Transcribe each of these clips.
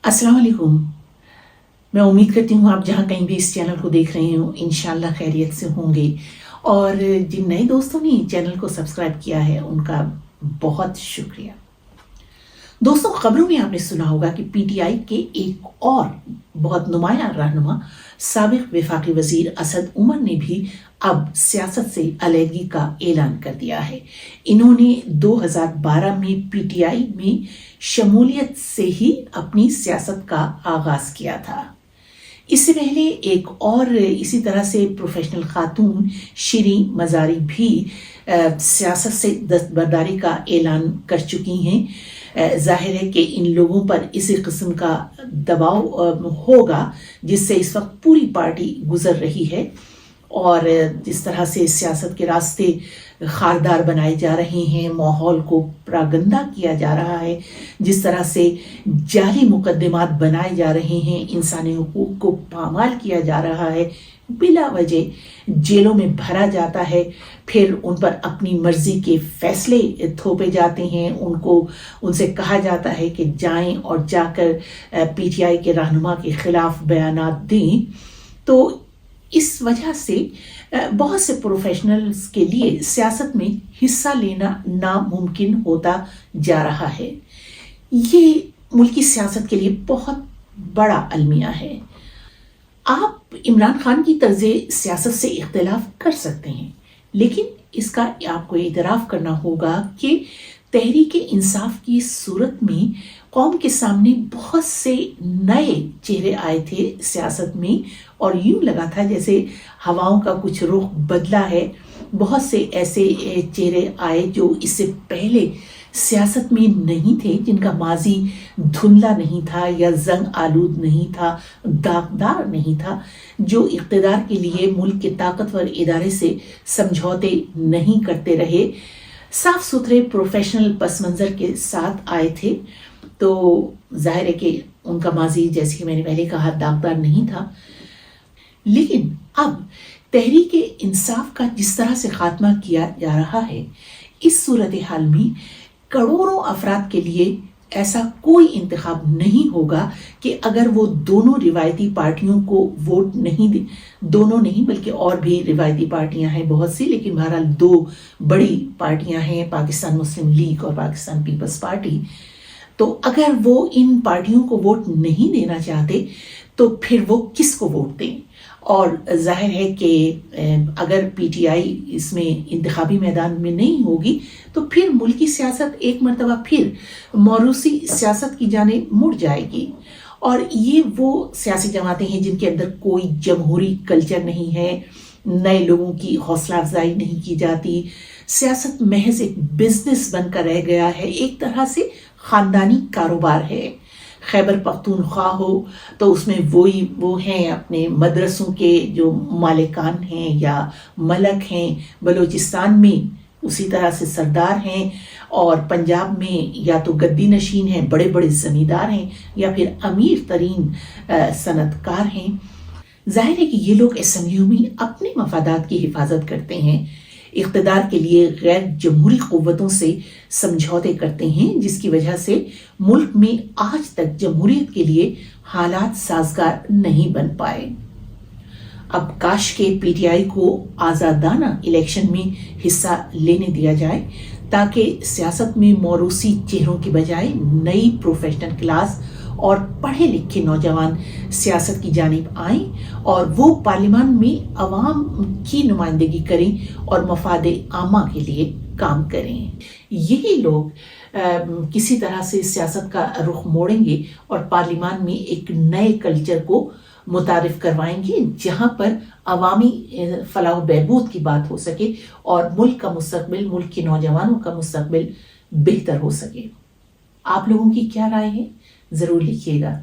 अस्सलाम वालेकुम। मैं उम्मीद करती हूँ आप जहाँ कहीं भी इस चैनल को देख रहे हो इंशाल्लाह खैरियत से होंगे। और जिन नए दोस्तों ने चैनल को सब्सक्राइब किया है उनका बहुत शुक्रिया। दोस्तों, खबरों में आपने सुना होगा कि पीटीआई के एक और बहुत नुमायां रहनुमा साबिक वफाकी वजीर असद उमर ने भी अब सियासत से अलहदगी का ऐलान कर दिया है। इन्होंने 2012 में पीटीआई में शमूलियत से ही अपनी सियासत का आगाज किया था। इससे पहले एक और इसी तरह से प्रोफेशनल खातून शिरीन मजारी भी सियासत से दस्तबरदारी का ऐलान कर चुकी हैं। जाहिर है कि इन लोगों पर इसी किस्म का दबाव होगा जिससे इस वक्त पूरी पार्टी गुजर रही है और जिस तरह से सियासत के रास्ते खारदार बनाए जा रहे हैं, माहौल को प्रागंदा किया जा रहा है, जिस तरह से जाली मुकदमात बनाए जा रहे हैं, इंसानी हुकूक को पामाल किया जा रहा है, बिला वजह जेलों में भरा जाता है, फिर उन पर अपनी मर्जी के फैसले थोपे जाते हैं, उनसे कहा जाता है कि जाएं और जाकर पीटीआई के रहनुमा के खिलाफ बयानात दें। तो इस वजह से बहुत से प्रोफेशनल्स के लिए सियासत में हिस्सा लेना नामुमकिन होता जा रहा है। ये मुल्की सियासत के लिए बहुत बड़ा अलमिया है। आप इमरान खान की तर्ज़े सियासत से इख्तिलाफ कर सकते हैं, लेकिन इसका आपको इतराफ़ करना होगा कि तहरीक इंसाफ की सूरत में कौम के सामने बहुत से नए चेहरे आए थे सियासत में, और यूं लगा था जैसे हवाओं का कुछ रुख बदला है। बहुत से ऐसे चेहरे आए जो इससे पहले सियासत में नहीं थे, जिनका माजी धुंधला नहीं था या जंग आलूद नहीं था, दागदार नहीं था, जो इक़्तिदार के लिए मुल्क के ताकतवर इदारे से समझौते नहीं करते रहे, साफ सुथरे प्रोफेशनल पस मंज़र के साथ आए थे। तो जाहिर है कि उनका माजी, जैसे कि मैंने पहले कहा, दागदार नहीं था। लेकिन अब तहरीक इंसाफ का जिस तरह से खात्मा किया जा रहा है, इस सूरत हाल में करोड़ों अफराद के लिए ऐसा कोई इंतखाब नहीं होगा कि अगर वो दोनों रिवायती पार्टियों को वोट नहीं दे, दोनों नहीं बल्कि और भी रिवायती पार्टियां हैं बहुत सी, लेकिन बहरहाल दो बड़ी पार्टियां हैं, पाकिस्तान मुस्लिम लीग और पाकिस्तान पीपल्स पार्टी। तो अगर वो इन पार्टियों को वोट नहीं देना चाहते तो फिर वो किसको वोट दें? और जाहिर है कि अगर पीटीआई इसमें इंतखाबी मैदान में नहीं होगी तो फिर मुल्की सियासत एक मरतबा फिर मौरूसी सियासत की जानिब मुड़ जाएगी। और ये वो सियासी जमातें हैं जिनके अंदर कोई जमहूरी कल्चर नहीं है, नए लोगों की हौसला अफजाई नहीं की जाती, सियासत महज एक बिजनेस बनकर रह गया है, एक तरह से खानदानी कारोबार है। खैबर पख्तूनख्वा हो तो उसमें वो हैं अपने मदरसों के जो मालिकान हैं या मलक हैं, बलूचिस्तान में उसी तरह से सरदार हैं, और पंजाब में या तो गद्दी नशीन हैं, बड़े बड़े जमींदार हैं, या फिर अमीर तरीन सनतकार हैं। जाहिर है कि ये लोग असम्बलियों में अपने मफादात की हिफाजत करते हैं, इक़्तिदार के लिए गैर जमहूरी क़ुव्वतों से समझौते करते हैं, जिसकी वजह से मुल्क में आज तक जमहूरियत के लिए हालात साजगार नहीं बन पाए। अब काश के पीटीआई को आज़ादाना इलेक्शन में हिस्सा लेने दिया जाए ताकि सियासत में मौरूसी चेहरों की बजाय नई प्रोफेशनल क्लास और पढ़े लिखे नौजवान सियासत की जानिब आएं और वो पार्लियामान में अवाम की नुमाइंदगी करें और मफादे आमा के लिए काम करें। यही लोग किसी तरह से सियासत का रुख मोड़ेंगे और पार्लियामान में एक नए कल्चर को मुतारिफ करवाएंगे जहां पर अवामी फलाह बहबूद की बात हो सके और मुल्क का मुस्तकबिल, मुल्क के नौजवानों का मुस्तकबिल बेहतर हो सके। आप लोगों की क्या राय है? ज़रूर लिखिएगा।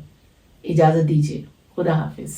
इजाज़त दीजिए। खुदा हाफिज़।